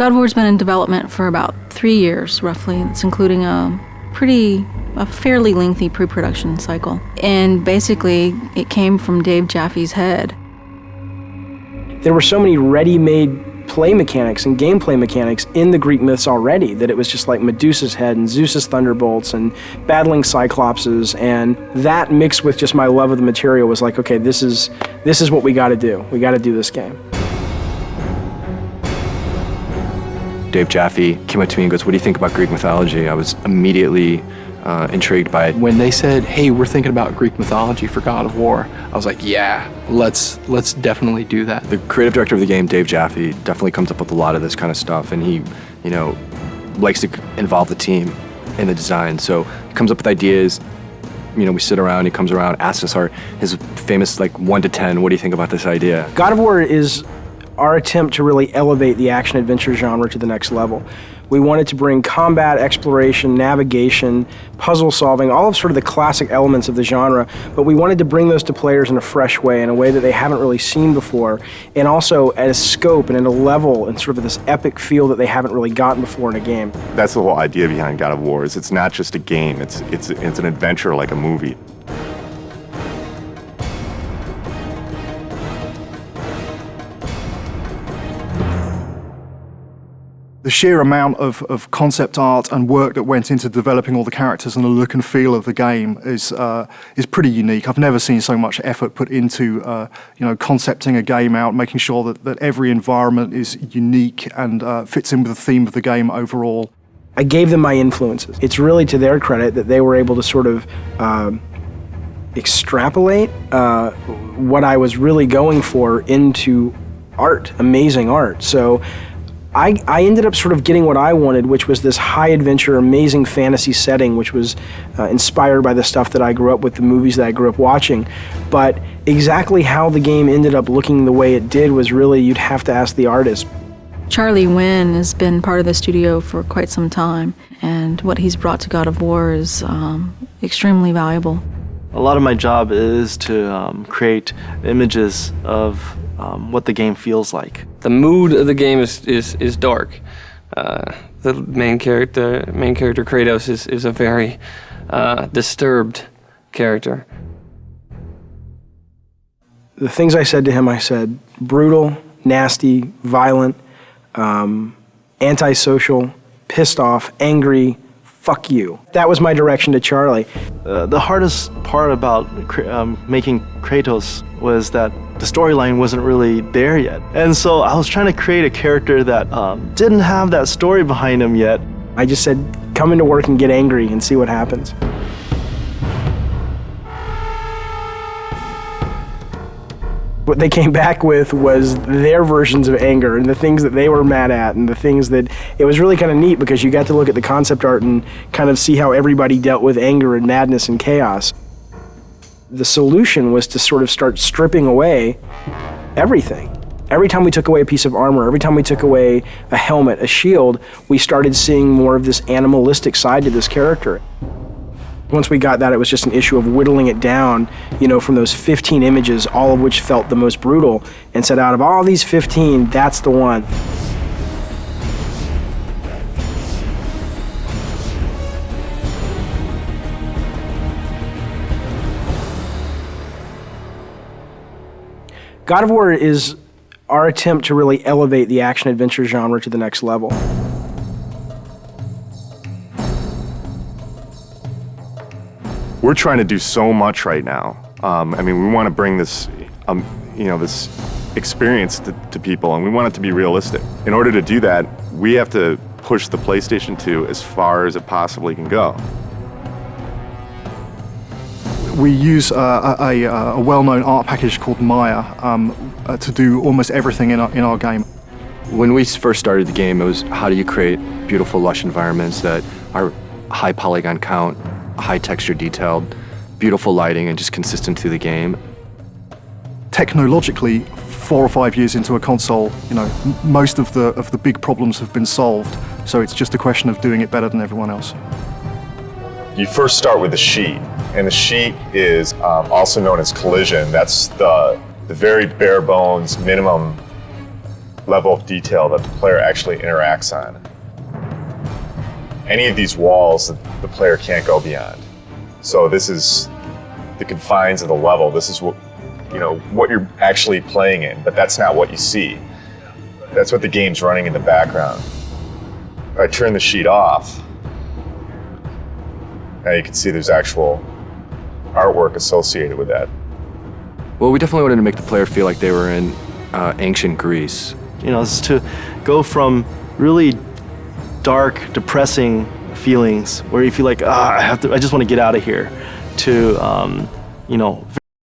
God of War's been in development for about 3 years, roughly. It's including a fairly lengthy pre-production cycle. And basically, it came from Dave Jaffe's head. There were so many ready-made play mechanics and gameplay mechanics in the Greek myths already that it was just like Medusa's head and Zeus's thunderbolts and battling Cyclopses, and that mixed with just my love of the material was like, okay, this is what we gotta do. We gotta do this game. Dave Jaffe came up to me and goes, "What do you think about Greek mythology?" I was immediately intrigued by it. When they said, "Hey, we're thinking about Greek mythology for God of War," I was like, "Yeah, let's definitely do that." The creative director of the game, Dave Jaffe, definitely comes up with a lot of this kind of stuff, and he, likes to involve the team in the design. So he comes up with ideas. We sit around. He comes around, asks us his famous 1 to 10. What do you think about this idea? God of War is our attempt to really elevate the action-adventure genre to the next level. We wanted to bring combat, exploration, navigation, puzzle solving, all of sort of the classic elements of the genre, but we wanted to bring those to players in a fresh way, in a way that they haven't really seen before, and also at a scope and at a level and sort of this epic feel that they haven't really gotten before in a game. That's the whole idea behind God of War, is it's not just a game, it's an adventure like a movie. The sheer amount of concept art and work that went into developing all the characters and the look and feel of the game is pretty unique. I've never seen so much effort put into concepting a game out, making sure that every environment is unique and fits in with the theme of the game overall. I gave them my influences. It's really to their credit that they were able to sort of extrapolate what I was really going for into art, amazing art. So I ended up sort of getting what I wanted, which was this high adventure, amazing fantasy setting, which was inspired by the stuff that I grew up with, the movies that I grew up watching. But exactly how the game ended up looking the way it did was really, you'd have to ask the artist. Charlie Wynn has been part of the studio for quite some time, and what he's brought to God of War is extremely valuable. A lot of my job is to create images of what the game feels like. The mood of the game is dark. The main character Kratos is a very disturbed character. The things I said to him, I said brutal, nasty, violent, antisocial, pissed off, angry, fuck you. That was my direction to Charlie. The hardest part about making Kratos was that the storyline wasn't really there yet. And so I was trying to create a character that didn't have that story behind him yet. I just said, come into work and get angry and see what happens. What they came back with was their versions of anger and the things that they were mad at and the things that, it was really kind of neat because you got to look at the concept art and kind of see how everybody dealt with anger and madness and chaos. The solution was to sort of start stripping away everything. Every time we took away a piece of armor, every time we took away a helmet, a shield, we started seeing more of this animalistic side to this character. Once we got that, it was just an issue of whittling it down, from those 15 images, all of which felt the most brutal, and said out of all these 15, that's the one. God of War is our attempt to really elevate the action-adventure genre to the next level. We're trying to do so much right now. We want to bring this, this experience to people, and we want it to be realistic. In order to do that, we have to push the PlayStation 2 as far as it possibly can go. We use a well-known art package called Maya to do almost everything in our game. When we first started the game, it was how do you create beautiful, lush environments that are high polygon count, high texture detailed, beautiful lighting, and just consistent through the game. Technologically, 4 or 5 years into a console, most of the big problems have been solved. So it's just a question of doing it better than everyone else. You first start with the sheet, and the sheet is also known as collision. That's the very bare bones minimum level of detail that the player actually interacts on. Any of these walls that the player can't go beyond. So this is the confines of the level. This is what, you know, what you're actually playing in, but that's not what you see. That's what the game's running in the background. If I turn the sheet off, now you can see there's actual artwork associated with that. Well, we definitely wanted to make the player feel like they were in ancient Greece. You know, it's to go from really dark, depressing feelings where you feel like, I just want to get out of here, to, you know,